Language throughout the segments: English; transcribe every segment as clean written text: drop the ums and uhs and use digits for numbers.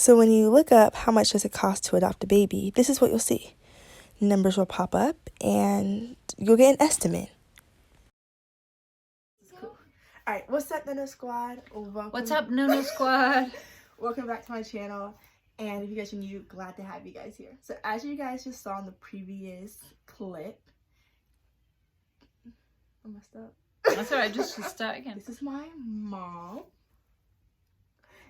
So when you look up how much does it cost to adopt a baby, this is what you'll see. Numbers will pop up and you'll get an estimate. Cool. All right, what's up, Nono Squad? What's up, Nono Squad? Welcome back to my channel. And if you guys are new, glad to have you guys here. So as you guys just saw in the previous clip, I messed up. That's alright, just start again. This is my mom.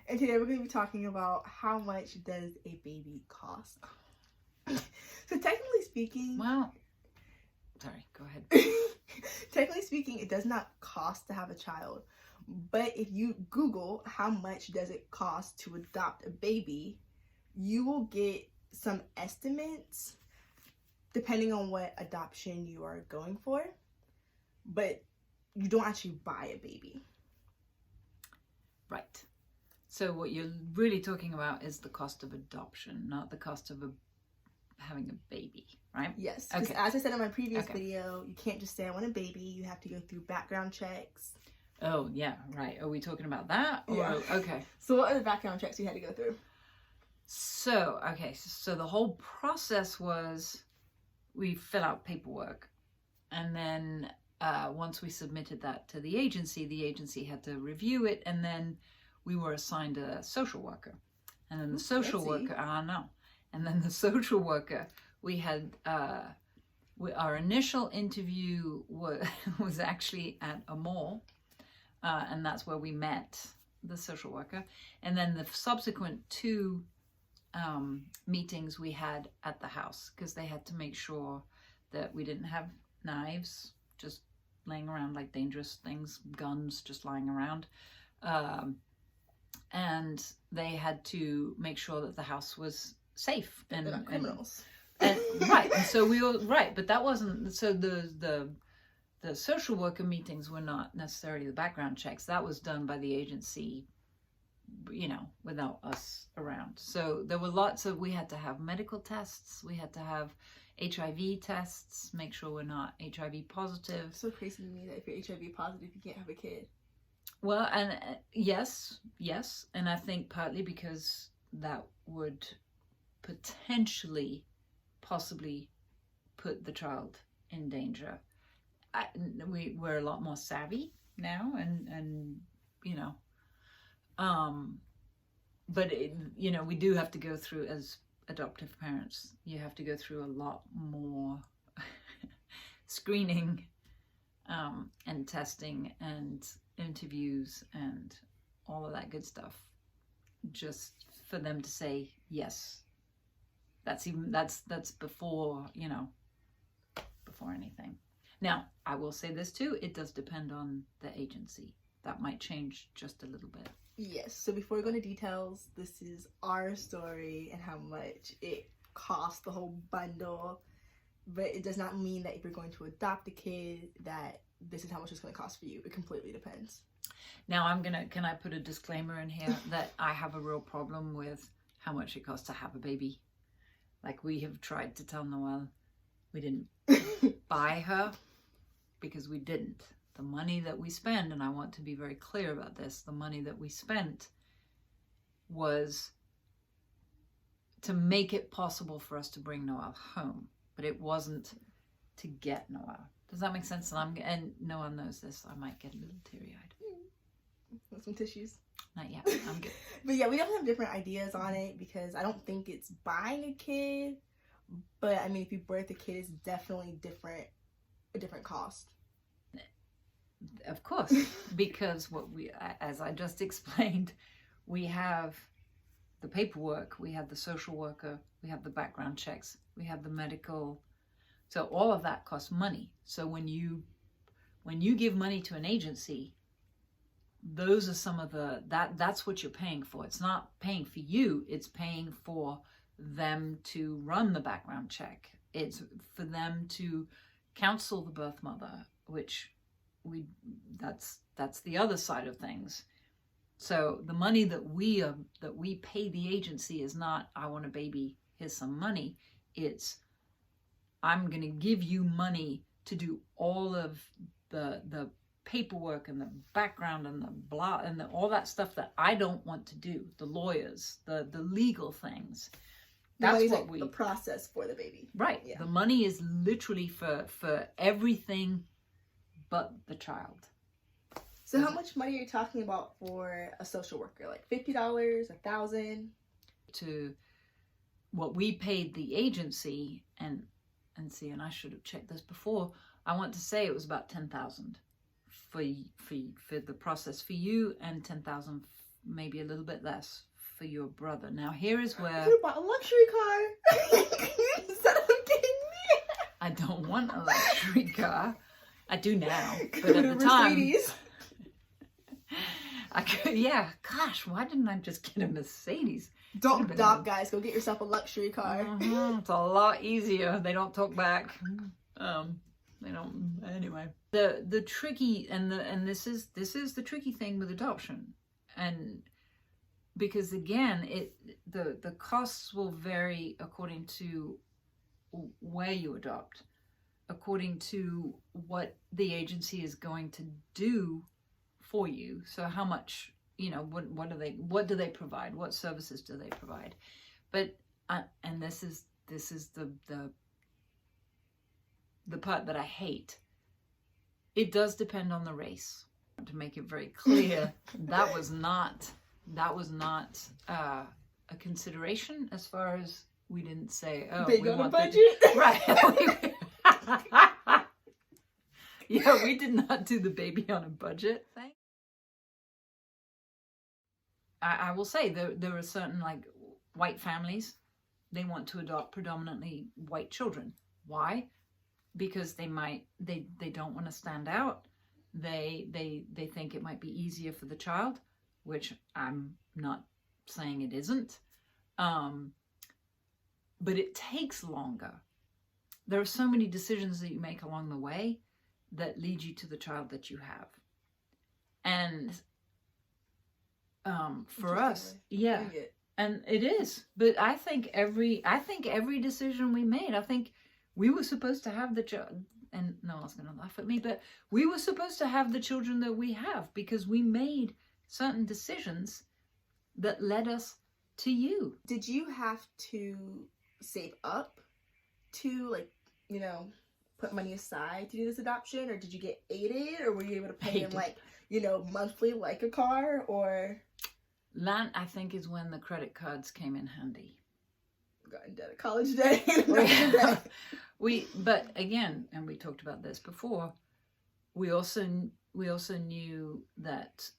And today we're going to be talking about how much does a baby cost. So technically speaking... Wow. Sorry, go ahead. Technically speaking, it does not cost to have a child. But if you Google how much does it cost to adopt a baby, you will get some estimates depending on what adoption you are going for. But you don't actually buy a baby. Right. So what you're really talking about is the cost of adoption, not the cost of having a baby, right? Yes. Okay. As I said in my previous video, you can't just say I want a baby. You have to go through background checks. Oh, yeah, right. Are we talking about that? Or, yeah. Okay. So what are the background checks you had to go through? So, okay. So the whole process was we fill out paperwork. And then once we submitted that to the agency had to review it. And then we were assigned a social worker. And then the social worker, and then the social worker, we had, our initial interview was actually at a mall. And that's where we met the social worker. And then the subsequent two meetings we had at the house, because they had to make sure that we didn't have knives just laying around like dangerous things, guns just lying around. And they had to make sure that the house was safe and criminals. And right. And so we were right, but that wasn't so the social worker meetings were not necessarily the background checks. That was done by the agency, you know, without us around. So there were lots of, we had to have medical tests. We had to have HIV tests, make sure we're not HIV positive. It's so crazy to me that if you're HIV positive, you can't have a kid. Well, and yes. And I think partly because that would possibly put the child in danger. We're a lot more savvy now and you know, but you know, we do have to go through, as adoptive parents, you have to go through a lot more screening and testing and interviews and all of that good stuff, just for them to say yes. That's before, you know, before anything. Now, I will say this too, it does depend on the agency. That might change just a little bit. Yes, so before we go into details, this is our story and how much it costs, the whole bundle. But it does not mean that if you're going to adopt a kid, that this is how much it's going to cost for you. It completely depends. Now, can I put a disclaimer in here that I have a real problem with how much it costs to have a baby? Like, we have tried to tell Noelle we didn't buy her, because we didn't. The money that we spend, and I want to be very clear about this, the money that we spent was to make it possible for us to bring Noelle home, but it wasn't to get Noelle. Does that make sense? And Noelle knows this. I might get a little teary-eyed. Want some tissues? Not yet. I'm good. But yeah, we definitely have different ideas on it, because I don't think it's buying a kid, but I mean, if you birth a kid, it's definitely a different cost. Of course, because as I just explained, we have the paperwork, we have the social worker, we have the background checks, we have the medical. So all of that costs money. So when you give money to an agency, those are some of that's what you're paying for. It's not paying for you, it's paying for them to run the background check. It's for them to counsel the birth mother, which that's the other side of things. So the money that we pay the agency is not, I want a baby, here's some money. It's, I'm going to give you money to do all of the paperwork and the background and the blah and all that stuff that I don't want to do. The lawyers, the legal things. That's what like the process for the baby. Right. Yeah. The money is literally for everything but the child. So how much money are you talking about for a social worker? Like $50, $1,000? To what we paid the agency, and see, and I should have checked this before. I want to say it was about $10,000 for the process for you, and $10,000, maybe a little bit less for your brother. Now here is where You bought a luxury car. Instead of kidding me. I don't want a luxury car. I do now, Go but at to the time, Mercedes. I could. Yeah, gosh, why didn't I just get a Mercedes? Don't adopt, guys. Go get yourself a luxury car. It's a lot easier. They don't talk back. They don't. Anyway, the tricky and this is the tricky thing with adoption, and because again, the costs will vary according to where you adopt, according to what the agency is going to do for you. So how much, what do they provide? What services do they provide? But and this is the part that I hate. It does depend on the race. To make it very clear, that was not a consideration as far as we didn't say, oh, Big we on a want budget. Right. Yeah, we did not do the baby on a budget thing. I will say there are certain like white families, they want to adopt predominantly white children. Why? Because they don't want to stand out. They think it might be easier for the child, which I'm not saying it isn't. But it takes longer. There are so many decisions that you make along the way that lead you to the child that you have. And for us, yeah, and it is. But I think every decision we made, I think we were supposed to have the child. And no one's going to laugh at me, but we were supposed to have the children that we have because we made certain decisions that led us to you. Did you have to save up to put money aside to do this adoption, or did you get aided, or were you able to pay him monthly like a car, or? That, I think, is when the credit cards came in handy. Got in debt, college debt. But again, and we talked about this before, we also knew that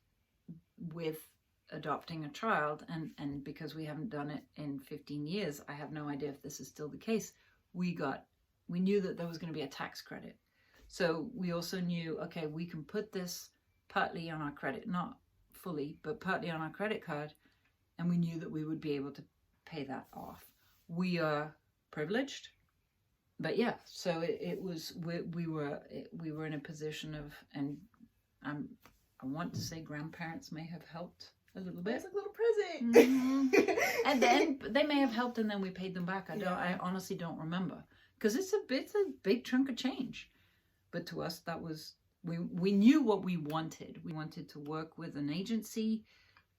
with adopting a child, and because we haven't done it in 15 years, I have no idea if this is still the case, we knew that there was going to be a tax credit. So we also knew, okay, we can put this partly on our credit, not fully, but partly on our credit card, and we knew that we would be able to pay that off. We are privileged, but yeah, so it was, we were in a position of, and I want to say grandparents may have helped a little bit. It's a little present. Mm-hmm. And then they may have helped, and then we paid them back. I honestly don't remember, because it's a big chunk of change. But to us, that was, we knew what we wanted. We wanted to work with an agency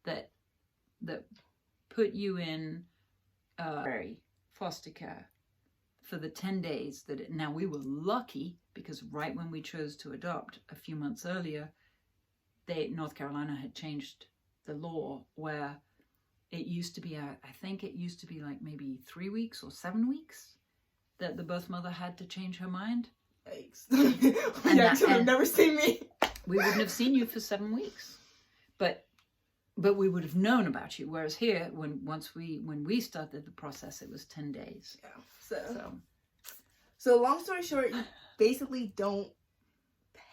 that put you in foster care for the 10 days now we were lucky, because right when we chose to adopt a few months earlier, North Carolina had changed the law where it used to be, I think it used to be like maybe 3 weeks or 7 weeks that the birth mother had to change her mind. Yikes. You would never seen me. We wouldn't have seen you for 7 weeks. But we would have known about you. Whereas here, when we started the process, it was 10 days. Yeah. So long story short, you basically don't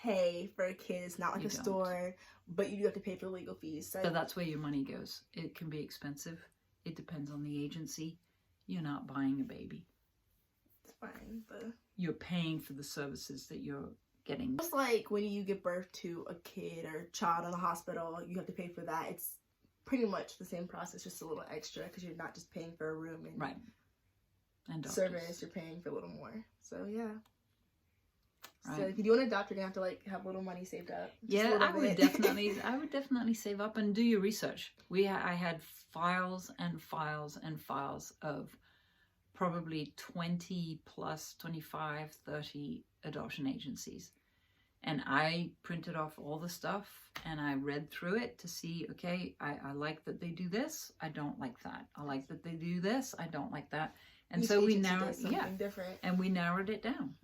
pay for a kid. It's not like a store, but you do have to pay for legal fees. So that's where your money goes. It can be expensive. It depends on the agency. You're not buying a baby. It's fine, but you're paying for the services that you're getting. Just like when you give birth to a kid or child in the hospital, you have to pay for that. It's pretty much the same process, just a little extra, because you're not just paying for a room and and service. You're paying for a little more. So yeah. Right. So if you do want to adopt, you're gonna have to like have a little money saved up. Just a Yeah, little I would bit. I would definitely save up and do your research. I had files and files and files of probably 20 plus 25, 30 adoption agencies. And I printed off all the stuff and I read through it to see, okay, I like that they do this. I don't like that. I like that they do this. I don't like that. And Each so we agency narrowed, does something different. and we narrowed it down.